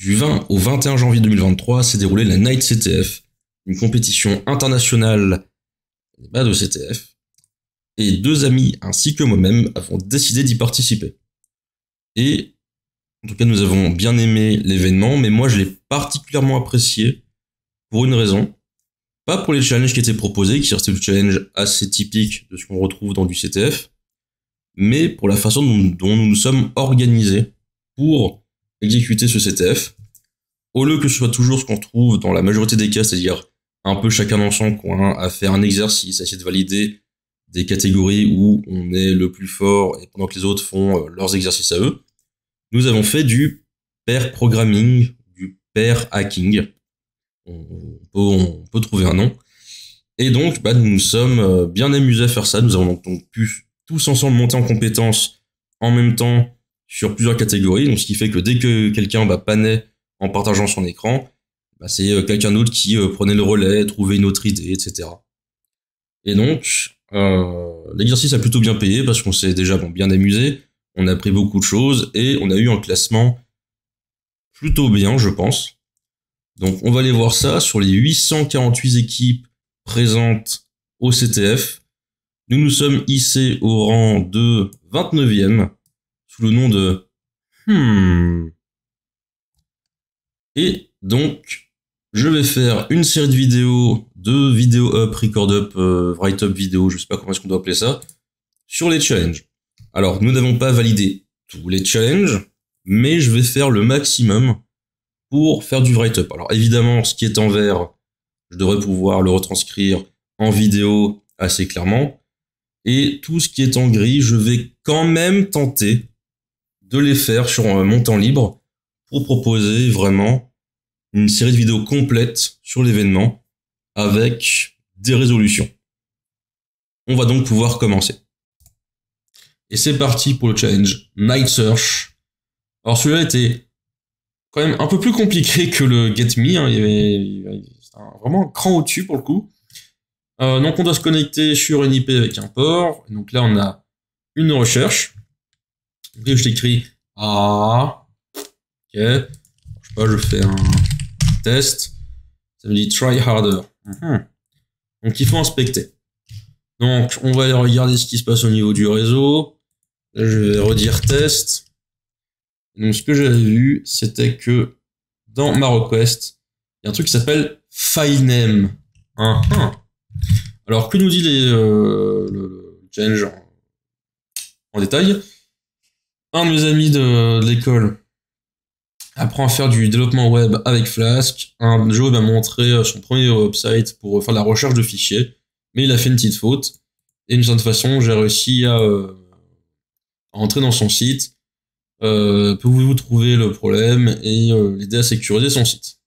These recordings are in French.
Du 20 au 21 janvier 2023 s'est déroulée la Night CTF, une compétition internationale de CTF, et deux amis ainsi que moi-même avons décidé d'y participer. Et en tout cas, nous avons bien aimé l'événement, mais moi je l'ai particulièrement apprécié pour une raison. Pas pour les challenges qui étaient proposés, qui restaient des challenges assez typiques de ce qu'on retrouve dans du CTF, mais pour la façon dont nous nous sommes organisés pour exécuter ce CTF, au lieu que ce soit toujours ce qu'on trouve dans la majorité des cas, c'est-à-dire un peu chacun dans son coin, à faire un exercice, à essayer de valider des catégories où on est le plus fort et pendant que les autres font leurs exercices à eux, nous avons fait du pair programming, du pair hacking. On peut trouver un nom. Et donc, nous nous sommes bien amusés à faire ça. Nous avons donc pu tous ensemble monter en compétences en même temps sur plusieurs catégories. Donc, ce qui fait que dès que quelqu'un panait en partageant son écran, c'est quelqu'un d'autre qui prenait le relais, trouvait une autre idée, etc. Et donc, l'exercice a plutôt bien payé parce qu'on s'est déjà bien amusé. On a appris beaucoup de choses et on a eu un classement plutôt bien, je pense. Donc, on va aller voir ça sur les 848 équipes présentes au CTF. Nous nous sommes hissés au rang de 29e sous le nom de Et donc, je vais faire une série de vidéos, vidéo up, record up, write up vidéo, je sais pas comment est-ce qu'on doit appeler ça, sur les challenges. Alors, nous n'avons pas validé tous les challenges, mais je vais faire le maximum pour faire du write-up. Alors évidemment, ce qui est en vert, je devrais pouvoir le retranscrire en vidéo assez clairement. Et tout ce qui est en gris, je vais quand même tenter de les faire sur mon temps libre pour proposer vraiment une série de vidéos complètes sur l'événement avec des résolutions. On va donc pouvoir commencer. Et c'est parti pour le challenge Night Search. Alors celui-là était quand même un peu plus compliqué que le Get Me, hein. Il y avait vraiment un cran au-dessus pour le coup. Donc on doit se connecter sur une IP avec un port. Et donc là on a une recherche. Donc je t'écris ok. Je sais pas, je fais un test. Ça me dit try harder. Donc il faut inspecter. Donc on va aller regarder ce qui se passe au niveau du réseau. Là je vais redire test. Donc, ce que j'avais vu, c'était que dans ma request, il y a un truc qui s'appelle filename. Alors, que nous dit le challenge en détail? Un de mes amis de l'école apprend à faire du développement web avec Flask. Un Joe m'a montré son premier website pour faire la recherche de fichiers, mais il a fait une petite faute. Et d'une certaine façon, j'ai réussi à entrer dans son site. Pouvez-vous trouver le problème et l'aider à sécuriser son site?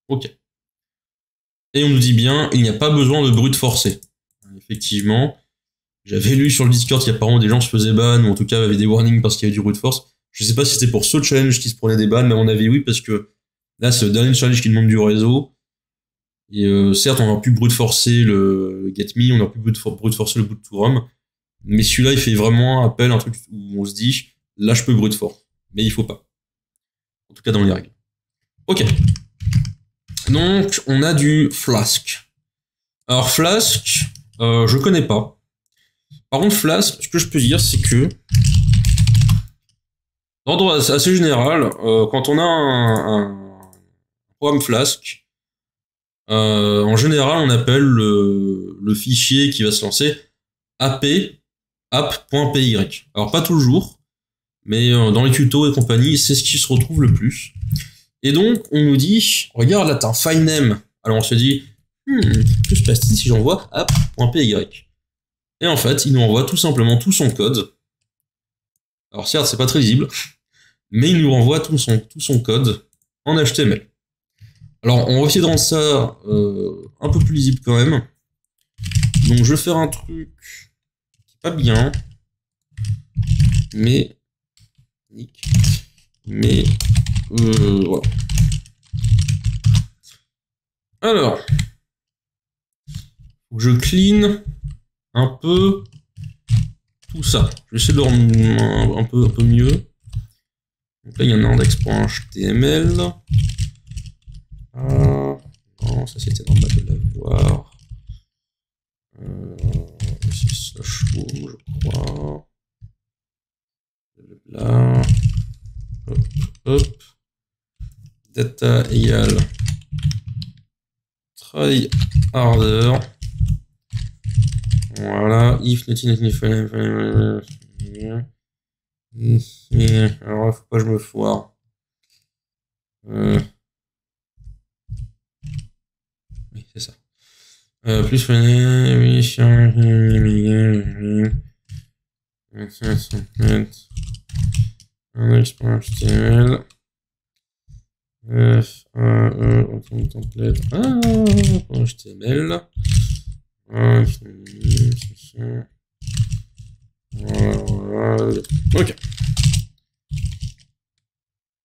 Ok. Et on nous dit bien, il n'y a pas besoin de brute forcer. Effectivement, j'avais lu sur le Discord qu'il y a apparemment des gens se faisaient ban, ou en tout cas avaient des warnings parce qu'il y avait du brute force. Je sais pas si c'était pour ce challenge qui se prenait des bans, mais à mon avis oui, parce que là c'est le dernier challenge qui demande du réseau. Et certes, on n'a plus brute forcer le Get Me, on n'a plus brute forcer le boot to ROM, mais celui-là il fait vraiment appel à un truc où on se dit, là je peux brute force, mais il faut pas. En tout cas dans les règles. Ok. Donc on a du Flask. Alors Flask, je connais pas. Par contre Flask, ce que je peux dire c'est que d'ordre assez général, quand on a un programme Flask, en général on appelle le fichier qui va se lancer app.py. Alors pas toujours, mais dans les tutos et compagnie, c'est ce qui se retrouve le plus. Et donc, on nous dit, regarde, là, t'as un filename. Alors, on se dit, que se passe-t-il si j'envoie app.py? Et en fait, il nous envoie tout simplement tout son code. Alors, certes, c'est pas très lisible, mais il nous renvoie tout son code en HTML. Alors, on va essayer de rendre ça un peu plus lisible quand même. Donc, je vais faire un truc qui est pas bien, mais voilà. Alors, je clean un peu tout ça. Je vais essayer de le rendre un peu mieux. Donc là, il y a un index.html. Ah, non, ça c'était normal de l'avoir. C'est slash home, je crois. Là. Hop, hop. Data égale try harder. Voilà. If not alors, faut pas que je me foire. Oui, c'est ça. Plus HTML. Template. HTML. Voilà. Ok.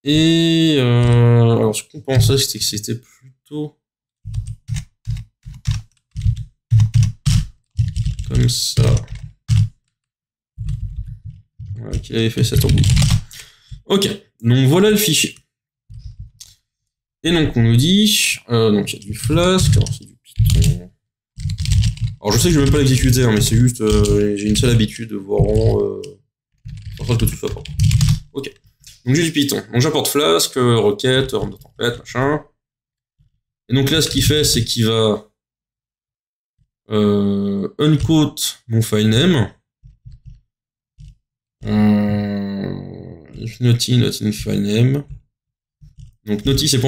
Et alors ce qu'on pensait, c'était que c'était plutôt comme ça. Voilà, qu'il avait fait cette embrouille. Ok, donc voilà le fichier. Et donc on nous dit, donc il y a du Flask, alors c'est du Python. Alors je sais que je vais même pas l'exécuter, hein, mais c'est juste, j'ai une seule habitude de voir en que tu fais pas. Ok, donc j'ai du Python. Donc j'apporte Flask, requête, render template, machin. Et donc là ce qu'il fait, c'est qu'il va unquote mon file name. If naughty, not in file name. Donc naughty c'est .//.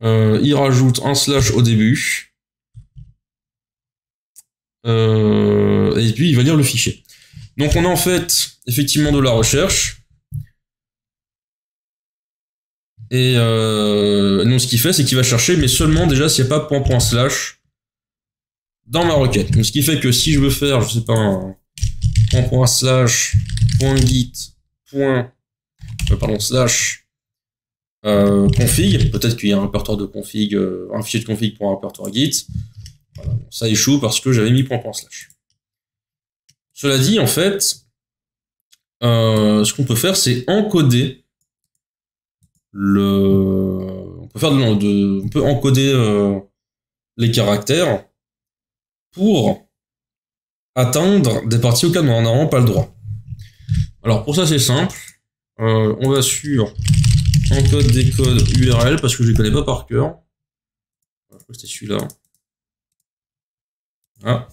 Il rajoute un slash au début. Et puis il va lire le fichier. Donc on a en fait effectivement de la recherche. Et donc ce qu'il fait, c'est qu'il va chercher, mais seulement déjà s'il n'y a pas .// dans ma requête. Donc ce qui fait que si je veux faire, je sais pas, un ./.git. Slash config, peut-être qu'il y a un répertoire de config, un fichier de config pour un répertoire Git. Voilà, bon, ça échoue parce que j'avais mis ./. Cela dit, en fait, ce qu'on peut faire, c'est encoder on peut encoder les caractères pour atteindre des parties auxquelles on n'a vraiment pas le droit. Alors pour ça, c'est simple. On va sur encode décode URL parce que je les connais pas par cœur. Je crois que c'était celui-là. Voilà.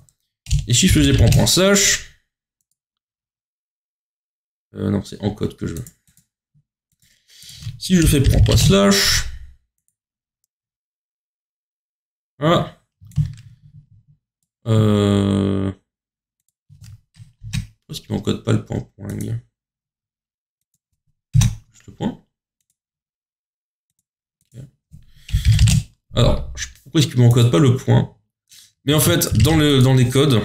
Et si je faisais ./, non, c'est encode que je veux. Si je fais ./, voilà. Pourquoi est-ce qu'il m'encode pas le point? Juste le point. Okay. Alors, pourquoi est-ce qu'il m'encode pas le point? Mais en fait, dans les codes,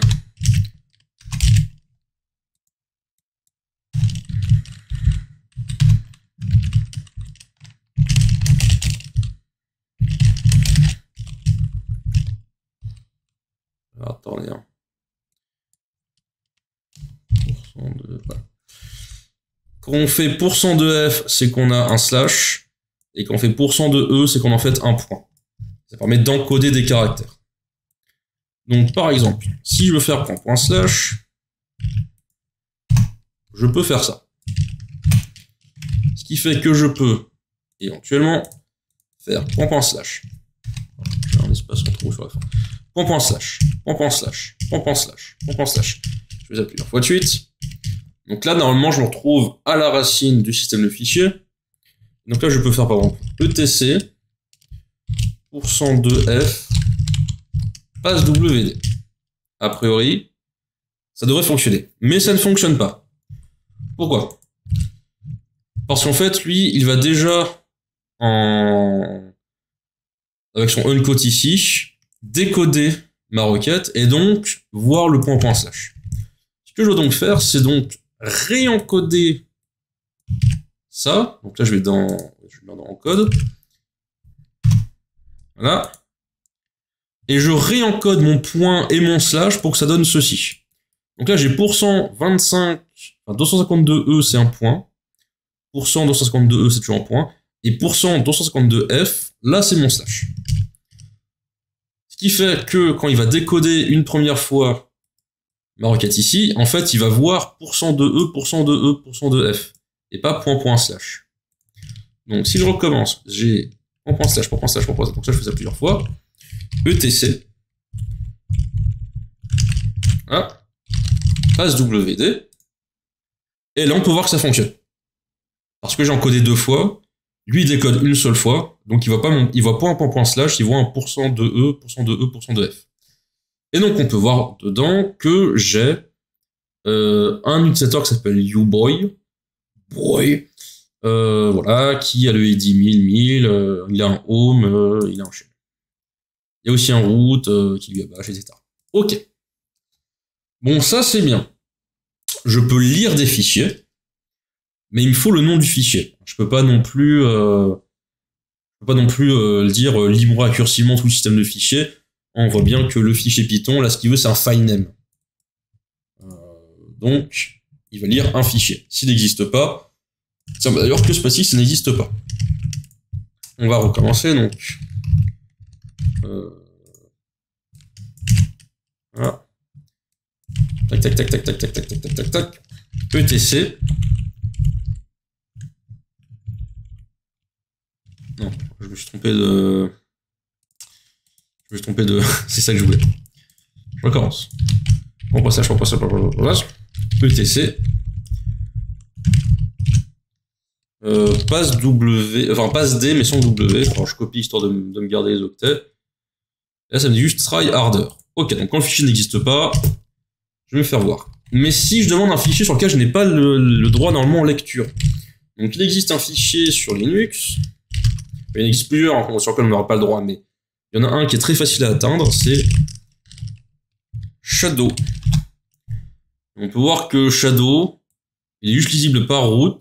attendez, hein. Voilà. Quand on fait %de f, c'est qu'on a un slash, et quand on fait %de e, c'est qu'on en fait un point. Ça permet d'encoder des caractères. Donc par exemple, si je veux faire ./, je peux faire ça. Ce qui fait que je peux éventuellement faire ./. J'ai un espace en trop sur la fin. ./. Je vais appuyer une fois de suite. Donc là, normalement, je me retrouve à la racine du système de fichiers. Donc là, je peux faire par exemple etc %de f passe wd. A priori, ça devrait fonctionner. Mais ça ne fonctionne pas. Pourquoi? Parce qu'en fait, lui, il va déjà avec son unquote ici, décoder ma requête et donc voir le ./. Ce que je dois donc faire, c'est donc réencoder ça. Donc là, je vais dans encode. Voilà. Et je réencode mon point et mon slash pour que ça donne ceci. Donc là, j'ai %25, enfin 252E, c'est un point. %252e, c'est toujours en point. Et %252f, là, c'est mon slash. Ce qui fait que quand il va décoder une première fois ma requête ici, en fait, il va voir %2e, %2e, %2f. Et pas point slash. Donc, si je recommence, j'ai point slash, donc ça, je fais ça plusieurs fois. ETC. Ah. Passe WD. Et là, on peut voir que ça fonctionne. Parce que j'ai encodé 2 fois. Lui, il décode une seule fois. Donc, il voit pas un point slash, il voit un %2e, %2e, %2f. Et donc, on peut voir dedans que j'ai un utilisateur qui s'appelle uBoy. Voilà, qui a le ID 1000, il a un home, il a un shell. Il y a aussi un root qui lui abache, etc. Ok. Bon, ça c'est bien. Je peux lire des fichiers, mais il me faut le nom du fichier. Je peux pas non plus, dire lis-moi récursivement tout le système de fichiers. On voit bien que le fichier Python, là, ce qu'il veut, c'est un file name. Donc, il va lire un fichier. S'il n'existe pas, tiens, d'ailleurs, que se passe-t-il si ça n'existe pas? On va recommencer, donc. Voilà. Tac, tac, tac, tac, tac, tac, tac, tac, tac, tac, tac. ETC. Non, je me suis trompé de... C'est ça que je voulais. Je recommence. On passe ça. ETC. Passe W, enfin passe D mais sans W. Alors je copie histoire de me garder les octets. Et là ça me dit juste try harder. Ok, donc quand le fichier n'existe pas, je vais me faire voir. Mais si je demande un fichier sur lequel je n'ai pas le droit normalement en lecture. Donc il existe un fichier sur Linux. Il en existe plusieurs hein, sur lequel on n'aura pas le droit, mais il y en a un qui est très facile à atteindre, c'est Shadow. On peut voir que Shadow, il est juste lisible par root.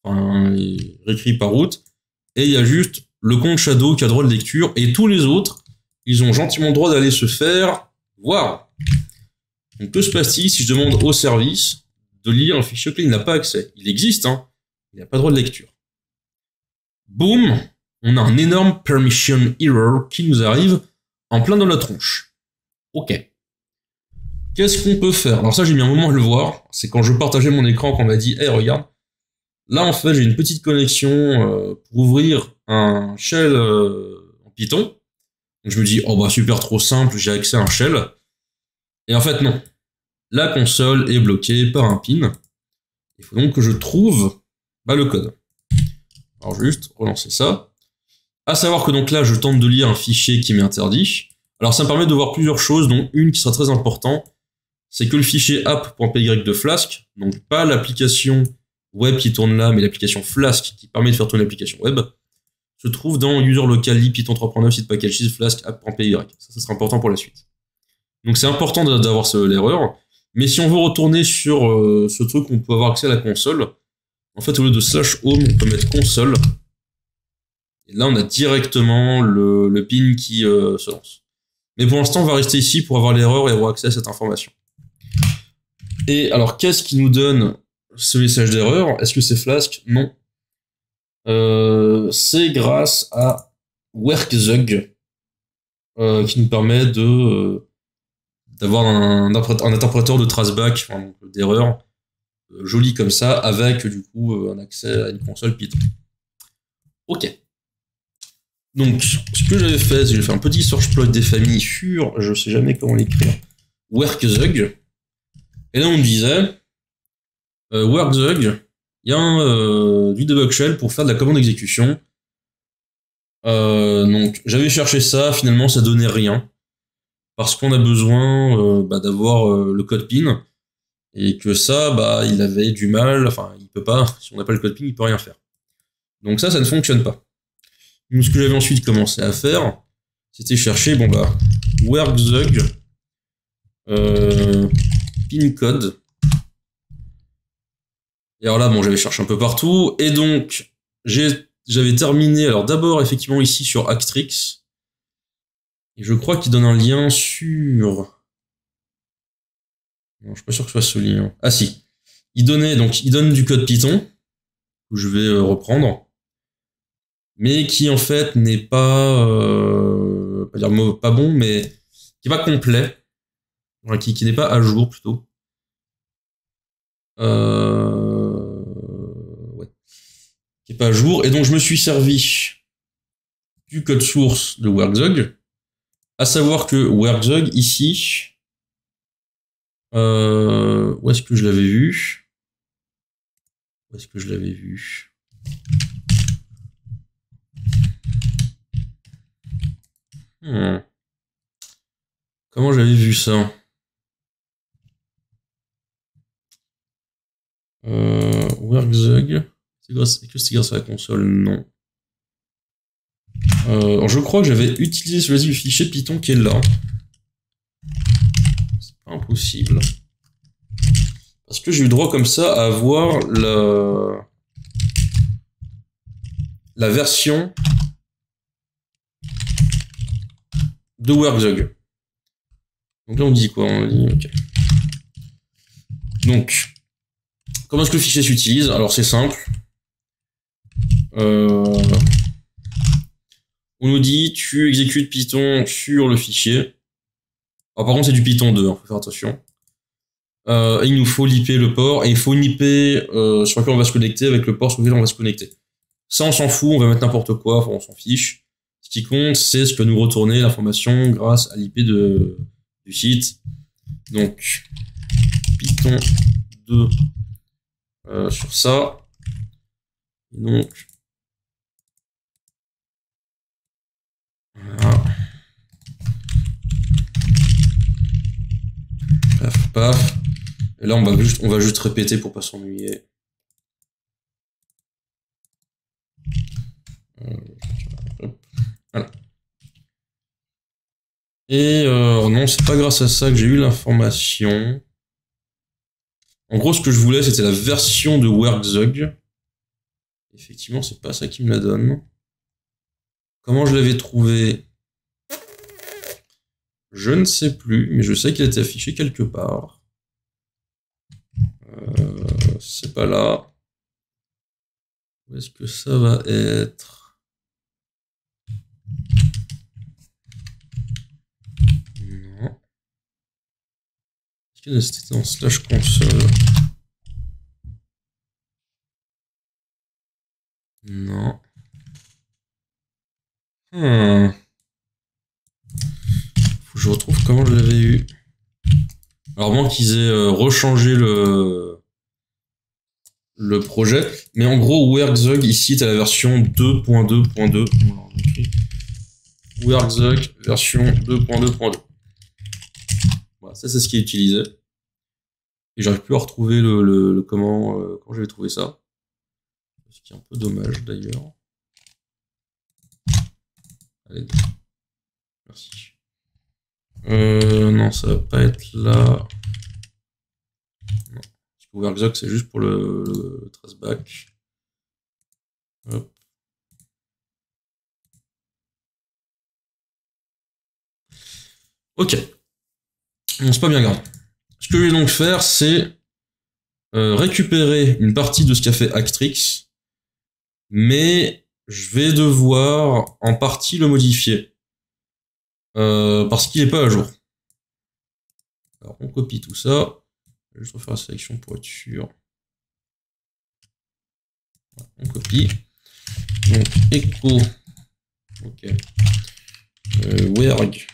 Enfin, il est réécrit par route, et il y a juste le compte Shadow qui a droit de lecture, et tous les autres, ils ont gentiment le droit d'aller se faire voir. Donc que se passe-t-il si je demande au service de lire un fichier auquel il n'a pas accès? Il existe, hein, il n'a pas droit de lecture. Boum, on a un énorme permission error qui nous arrive en plein dans la tronche. Ok. Qu'est-ce qu'on peut faire? Alors ça, j'ai mis un moment à le voir, c'est quand je partageais mon écran qu'on m'a dit « Hey, regarde, là, en fait, j'ai une petite connexion pour ouvrir un shell en Python. » Donc je me dis, oh bah super, trop simple, j'ai accès à un shell. Et en fait, non. La console est bloquée par un pin. Il faut donc que je trouve le code. Alors juste, relancer ça. À savoir que donc là, je tente de lire un fichier qui m'est interdit. Alors ça me permet de voir plusieurs choses, dont une qui sera très importante, c'est que le fichier app.py de Flask, donc pas l'application web qui tourne là, mais l'application Flask qui permet de faire tourner l'application web, se trouve dans user local li python 3.9 site package flask app.py. Ça sera important pour la suite. Donc c'est important d'avoir l'erreur, mais si on veut retourner sur ce truc, on peut avoir accès à la console. En fait, au lieu de /home, on peut mettre console. Et là, on a directement le pin qui se lance. Mais pour l'instant, on va rester ici pour avoir l'erreur et avoir accès à cette information. Et alors, qu'est-ce qui nous donne ce message d'erreur? Est-ce que c'est Flask? Non. C'est grâce à Workzug qui nous permet d'avoir un interpréteur de traceback, enfin, d'erreur joli comme ça, avec du coup un accès à une console Python. Ok. Donc, ce que j'avais fait, c'est que j'ai fait un petit search plot des familles sur, je sais jamais comment l'écrire, Workzug. Et là, on me disait, Workzug, il y a du debug shell pour faire de la commande d'exécution. Donc, j'avais cherché ça, finalement, ça donnait rien. Parce qu'on a besoin d'avoir le code pin. Et que ça, il avait du mal, enfin, il peut pas, si on n'a pas le code pin, il peut rien faire. Donc ça ne fonctionne pas. Donc, ce que j'avais ensuite commencé à faire, c'était chercher, Workzug, pin code. Et alors là, j'avais cherché un peu partout, et donc, j'avais terminé, alors d'abord, effectivement, ici, sur Actrix, et je crois qu'il donne un lien sur... Non, je suis pas sûr que ce soit ce lien. Ah si. Il donne du code Python. que je vais reprendre, mais qui en fait n'est pas, pas dire pas bon, mais qui n'est pas complet, enfin, qui n'est pas à jour plutôt. Ouais. Qui n'est pas à jour, et donc je me suis servi du code source de Werkzug, à savoir que Werkzug ici, où est-ce que je l'avais vu? Où est-ce que je l'avais vu? Comment j'avais vu ça? Werkzug. Est-ce que c'est grâce à la console? Non. Alors je crois que j'avais utilisé celui du fichier Python qui est là. C'est pas impossible. Parce que j'ai eu droit comme ça à avoir la version de Werkzug. Donc là on dit quoi? On dit ok. Donc, comment est-ce que le fichier s'utilise? Alors c'est simple. On nous dit tu exécutes Python sur le fichier. Alors par contre c'est du Python 2, faut faire attention. Et il nous faut l'IP, le port, et il faut une IP sur laquelle on va se connecter avec le port sur lequel on va se connecter. Ça on s'en fout, on va mettre n'importe quoi, enfin, on s'en fiche. Ce qui compte c'est ce que nous retourner l'information grâce à l'IP du site. Donc Python 2 sur ça. Et donc voilà. Paf, paf. Et là, on va juste répéter pour pas s'ennuyer. Voilà. Et non, c'est pas grâce à ça que j'ai eu l'information. En gros, ce que je voulais, c'était la version de Werkzug. Effectivement, c'est pas ça qui me la donne. Comment je l'avais trouvé? Je ne sais plus, mais je sais qu'elle était affichée quelque part. C'est pas là. Où est-ce que ça va être? Non. Est-ce que c'était dans slash console? Non. Faut que je retrouve comment je l'avais eu. Alors moins qu'ils aient rechangé le projet, mais en gros Werkzug ici t'as la version 2.2.2. Werkzug version 2.2.2. Voilà, ça c'est ce qui est utilisé. Et j'arrive plus à retrouver le comment j'avais trouvé ça. Ce qui est un peu dommage d'ailleurs. Allez. Merci. Non, ça va pas être là. Non. Werkzug, c'est juste pour le traceback. Hop. Ok. Bon, c'est pas bien grave. Ce que je vais donc faire, c'est récupérer une partie de ce qu'a fait Actrix, mais je vais devoir en partie le modifier. Parce qu'il n'est pas à jour. Alors on copie tout ça. Je vais juste refaire la sélection pour être sûr. On copie. Donc echo. Ok. Werg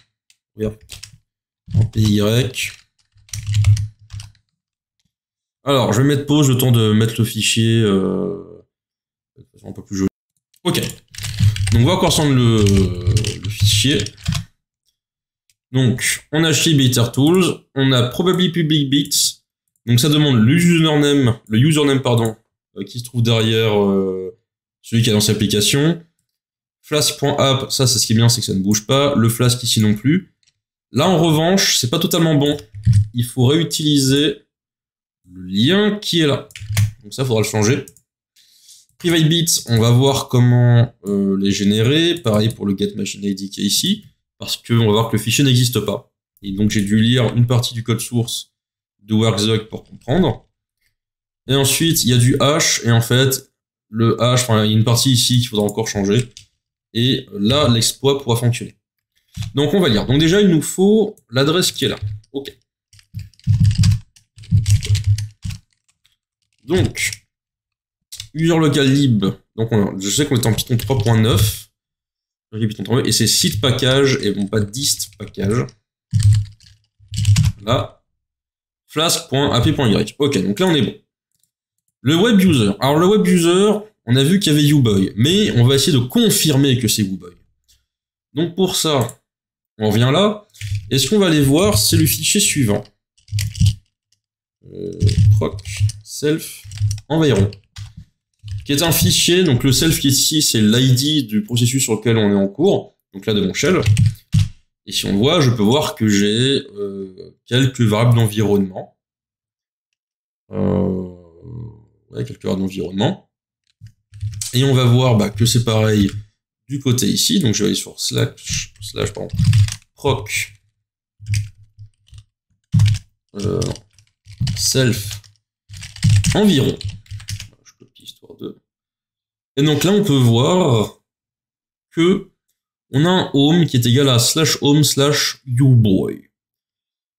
en PY. Alors je vais mettre pause le temps de mettre le fichier de façon un peu plus jolie. Ok. Donc on va encore ressemble le fichier. Donc, on a chez BetterTools, on a probably public bits. Donc ça demande le username qui se trouve derrière celui qui a dans cette application. Flask.app, ça c'est ce qui est bien, c'est que ça ne bouge pas. Le Flask ici non plus. Là en revanche, c'est pas totalement bon. Il faut réutiliser le lien qui est là. Donc ça, faudra le changer. Private bits, on va voir comment les générer. Pareil pour le getMachineID qui est ici. Parce qu'on va voir que le fichier n'existe pas. Et donc j'ai dû lire une partie du code source de Werkzug pour comprendre. Et ensuite, il y a du hash, et en fait, le H, enfin, il y a une partie ici qu'il faudra encore changer. Et là, l'exploit pourra fonctionner. Donc, on va lire. Donc, déjà, il nous faut l'adresse qui est là. OK. Donc, user local lib. Donc, je sais qu'on est en Python 3.9. Et c'est site package et bon, pas dist package. Là. Flask.ap.y. OK, donc là, on est bon. Le web user. Alors, le web user, on a vu qu'il y avait uboy, mais on va essayer de confirmer que c'est uboy. Donc, pour ça, on revient là. Et ce qu'on va aller voir, c'est le fichier suivant. Proc self environ. Qui est un fichier, donc le self qui est ici, c'est l'ID du processus sur lequel on est en cours. Donc là, de mon shell. Et si on voit, je peux voir que j'ai quelques variables d'environnement. Ouais, quelques variables d'environnement. Et on va voir que c'est pareil du côté ici. Donc je vais aller sur proc self environ. Je copie histoire de. Et donc là, on peut voir que on a un home qui est égal à /home/uboy.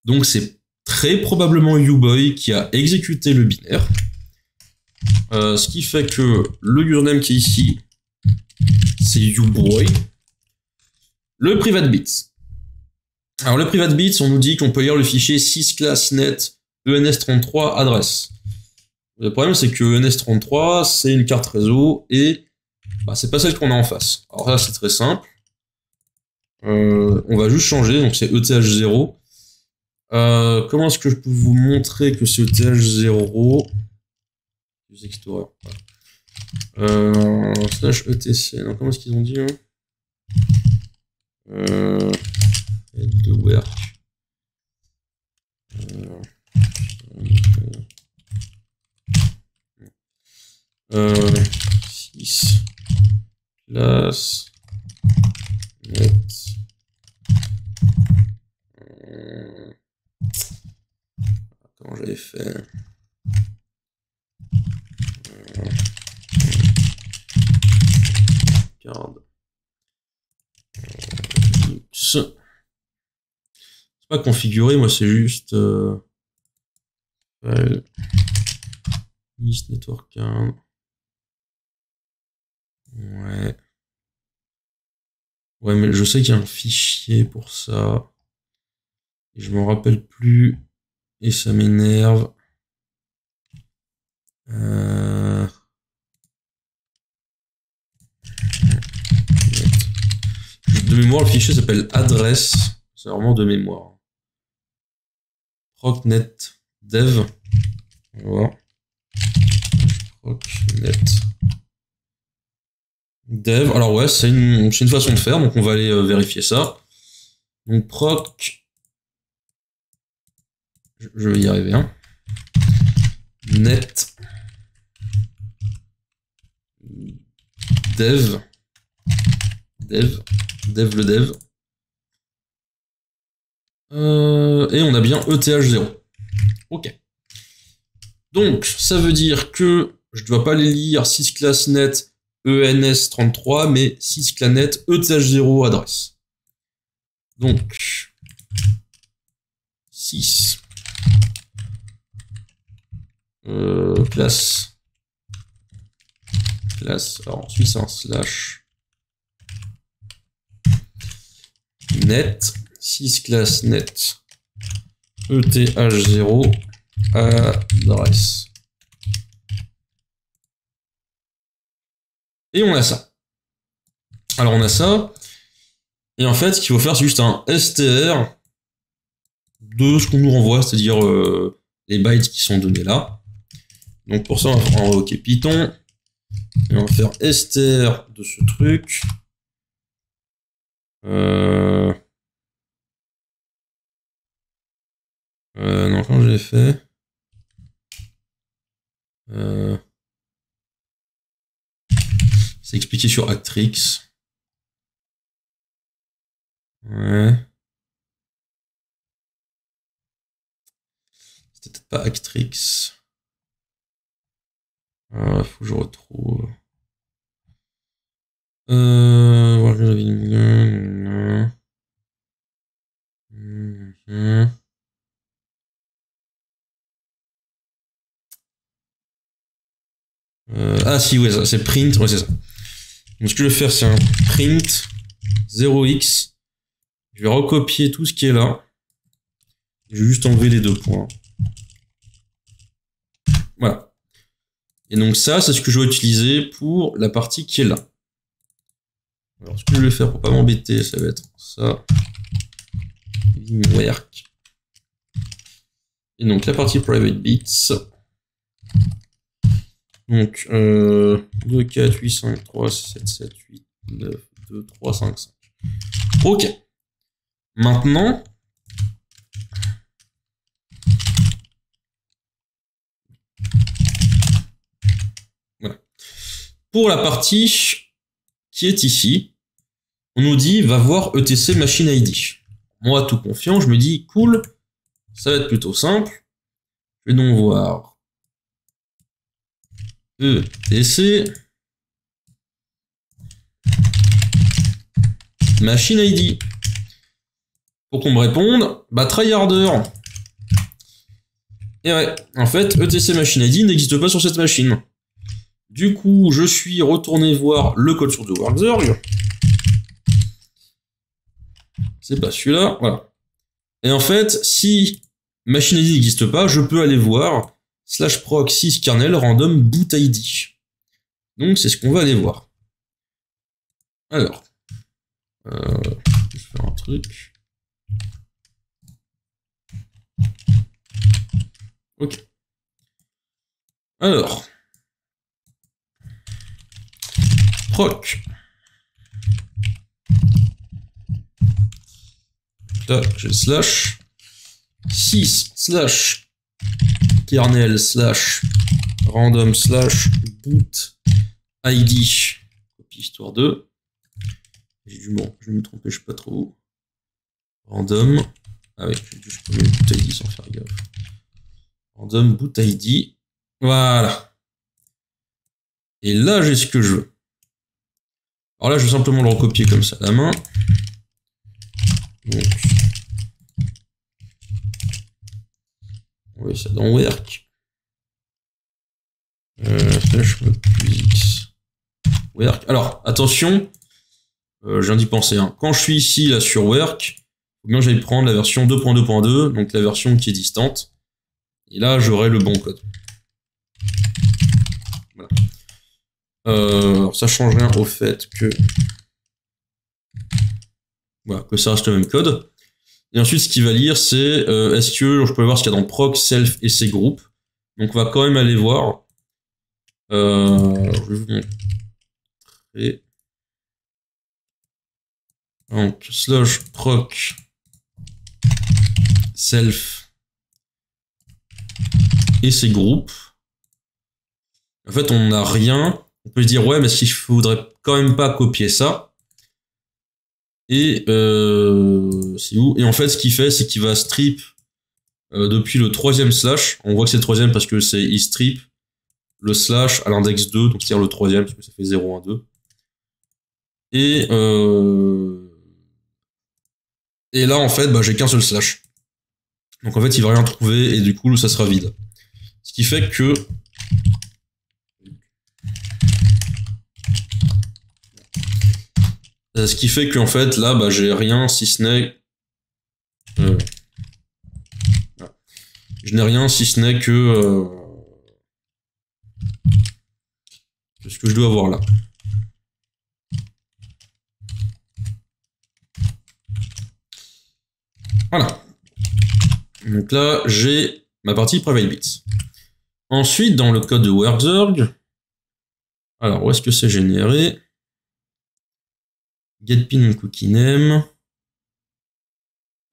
Donc c'est très probablement uboy qui a exécuté le binaire. Ce qui fait que le username qui est ici, c'est uboy. Le private bits. Alors le private bits, on nous dit qu'on peut lire le fichier sysclassnet ens33 adresse. Le problème, c'est que ens33, c'est une carte réseau et c'est pas celle qu'on a en face. Alors là, c'est très simple. On va juste changer, donc c'est ETH0. Comment est-ce que je peux vous montrer que c'est ETH0 Explorer. /etc. Donc, comment est-ce qu'ils ont dit head work. Sys class net. Comment j'avais fait Card. C'est pas configuré, moi c'est juste list network 1. Ouais. Ouais, mais je sais qu'il y a un fichier pour ça. Et je m'en rappelle plus. Et ça m'énerve. De mémoire, le fichier s'appelle adresse. C'est vraiment de mémoire. Procnet dev. On va voir. Procnet dev. Alors ouais, c'est une façon de faire, donc on va aller vérifier ça. Donc proc. Je vais y arriver. Hein. Net dev. Dev le dev. Et on a bien ETH0. Ok. Donc, ça veut dire que je ne dois pas les lire sysclassnet ens33, mais sysclassnet ETH0 adresse. Donc, sys classe. Alors ensuite c'est un slash net sysclassnet ETH0 adresse. Et on a ça. Alors on a ça. Et en fait, ce qu'il faut faire, c'est juste un str de ce qu'on nous renvoie, c'est-à-dire les bytes qui sont donnés là. Donc pour ça, on va invoquer Python. Et on va faire str de ce truc. Non, quand je l'ai fait. C'est expliqué sur Actrix. Ouais. C'était peut-être pas Actrix. Faut que je retrouve. si, ouais, c'est print, ouais, c'est ça. Donc ce que je vais faire, c'est un print 0x. Je vais recopier tout ce qui est là. Je vais juste enlever les 2 points. Voilà. Et donc ça, c'est ce que je vais utiliser pour la partie qui est là. Alors ce que je vais faire pour pas m'embêter, ça va être ça. Work. Et donc la partie private bits. Donc 2, 4, 8, 5, 3, 7, 7, 8, 9, 2, 3, 5, 5. Ok. Maintenant, voilà. Pour la partie qui est ici, on nous dit va voir ETC machine ID. Moi, tout confiant, je me dis cool, ça va être plutôt simple. Je vais donc voir ETC machine ID. Pour qu'on me réponde, bah tryharder. Et ouais, en fait, ETC machine ID n'existe pas sur cette machine. Du coup, je suis retourné voir le code source de Workzorg. C'est pas celui-là, voilà. Et en fait, si machine ID n'existe pas, je peux aller voir /proc 6 kernel random boot ID. Donc c'est ce qu'on va aller voir. Alors, je vais faire un truc. Ok. Alors, proc. Là, j'ai slash 6 slash kernel slash random slash boot ID. Copie histoire 2. J'ai dû, bon, je vais me tromper, je sais pas trop où. Random. Ah oui, je peux mettre boot ID sans faire gaffe. Random boot ID. Voilà. Et là, j'ai ce que je veux. Alors là, je vais simplement le recopier comme ça à la main. Donc, on va ça dans work. Slash plus x. Work. Alors, attention, je viens d'y penser. Hein. Quand je suis ici, là, sur work, il faut bien que j'aille prendre la version 2.2.2, donc la version qui est distante. Et là, j'aurai le bon code. Voilà. Alors, ça change rien au fait que... Voilà, que ça reste le même code. Et ensuite, ce qu'il va lire, c'est est-ce que je peux voir ce qu'il y a dans proc, self et ses groupes. Donc, on va quand même aller voir. Je vais vous montrer. Donc, /proc self et ses groupes. En fait, on n'a rien. On peut se dire, ouais, mais est-ce qu'il faudrait quand même pas copier ça? Et c'est où? Et en fait, ce qu'il fait, c'est qu'il va strip depuis le 3e slash. On voit que c'est le 3e parce que c'est il strip le slash à l'index 2, donc c'est-à-dire le 3e, parce que ça fait 0, 1, 2. Et là, en fait, bah, j'ai qu'un seul slash. Donc en fait, il va rien trouver et du coup, ça sera vide. Ce qui fait que... Ce qui fait qu'en fait, là, bah, j'ai rien si ce n'est... Je n'ai rien si ce n'est que ce que je dois avoir là. Voilà. Donc là, j'ai ma partie private bits. Ensuite, dans le code de Workzorg, alors où est-ce que c'est généré? GetPin cookie name.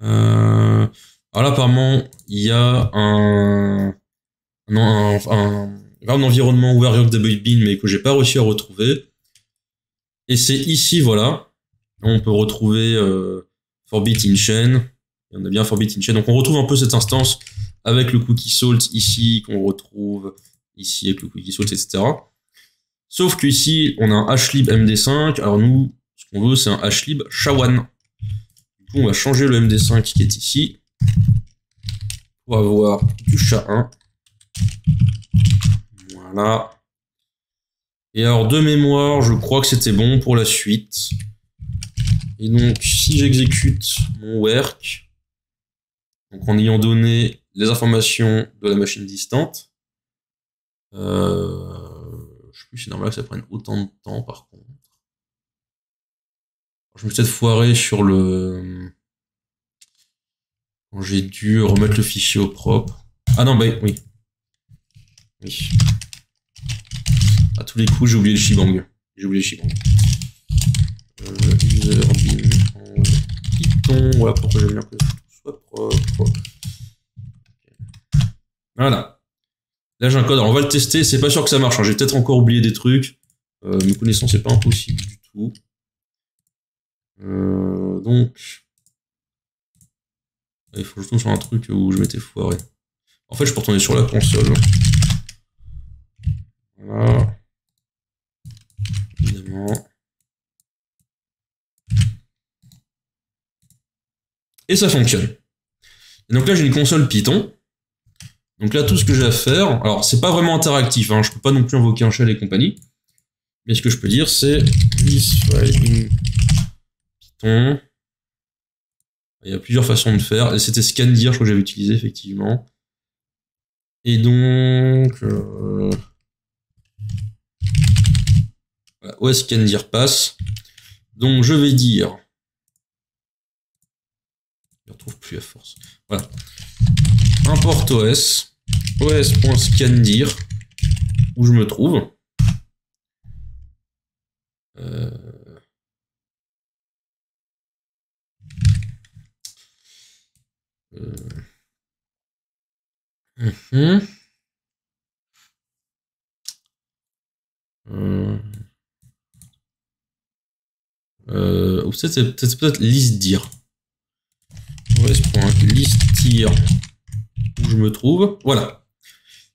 Alors là, apparemment, il y a un environnement Workzorg DB mais que j'ai pas réussi à retrouver. Et c'est ici, voilà. On peut retrouver Forbit in chain. Et on a bien Forbit in chain. Donc on retrouve un peu cette instance avec le cookie salt ici, qu'on retrouve ici avec le cookie salt, etc. Sauf qu'ici, on a un hlib md5. Alors nous, ce qu'on veut, c'est un hlib sha1. Du coup, on va changer le md5 qui est ici pour avoir du sha1. Voilà. Et alors, de mémoire, je crois que c'était bon pour la suite. Et donc, si j'exécute mon work, donc en ayant donné les informations de la machine distante, je sais plus si c'est normal que ça prenne autant de temps, par contre. Je me suis peut-être foiré sur le... Quand j'ai dû remettre le fichier au propre. Ah non, bah oui. Oui. À tous les coups, j'ai oublié le shebang. User bin en Python. Voilà pourquoi j'aime bien que tout soit propre. Voilà. Là, j'ai un code. Alors, on va le tester. C'est pas sûr que ça marche. Hein. J'ai peut-être encore oublié des trucs. Mes connaissances, c'est pas impossible du tout. Donc, il faut que je tombe sur un truc où je m'étais foiré. En fait, je peux retourner sur la console. Voilà. Évidemment. Et ça fonctionne. Et donc là, j'ai une console Python. Donc là, tout ce que j'ai à faire... Alors, c'est pas vraiment interactif. Hein, je peux pas non plus invoquer un shell et compagnie. Mais ce que je peux dire, c'est... This file in Python. Il y a plusieurs façons de faire. Et c'était scandir, je crois que j'avais utilisé, effectivement. Et donc... Voilà, où est-ce scandir passe. Donc, je vais dire... Je ne retrouve plus à force. Voilà. Import OS. os.scandir. Où je me trouve. Ou c'est peut-être listdir. os.listdir où je me trouve. Voilà.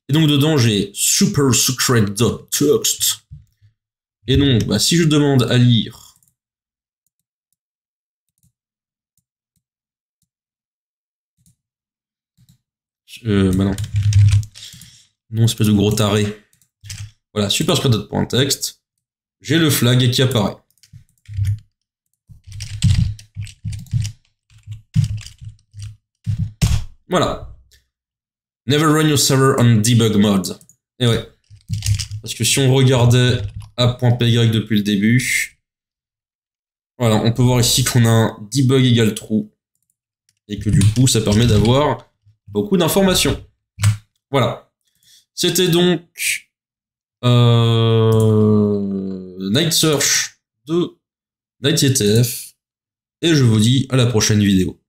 Et donc dedans j'ai supersecret.txt. Et donc bah, si je demande à lire bah non. Non, espèce de gros taré. Voilà, supersecret.txt. J'ai le flag qui apparaît. Voilà. Never run your server on debug mode. Et ouais. Parce que si on regardait a.py depuis le début, voilà, on peut voir ici qu'on a un debug égale true. Et que du coup, ça permet d'avoir beaucoup d'informations. Voilà. C'était donc Night Search de NightCTF. Et je vous dis à la prochaine vidéo.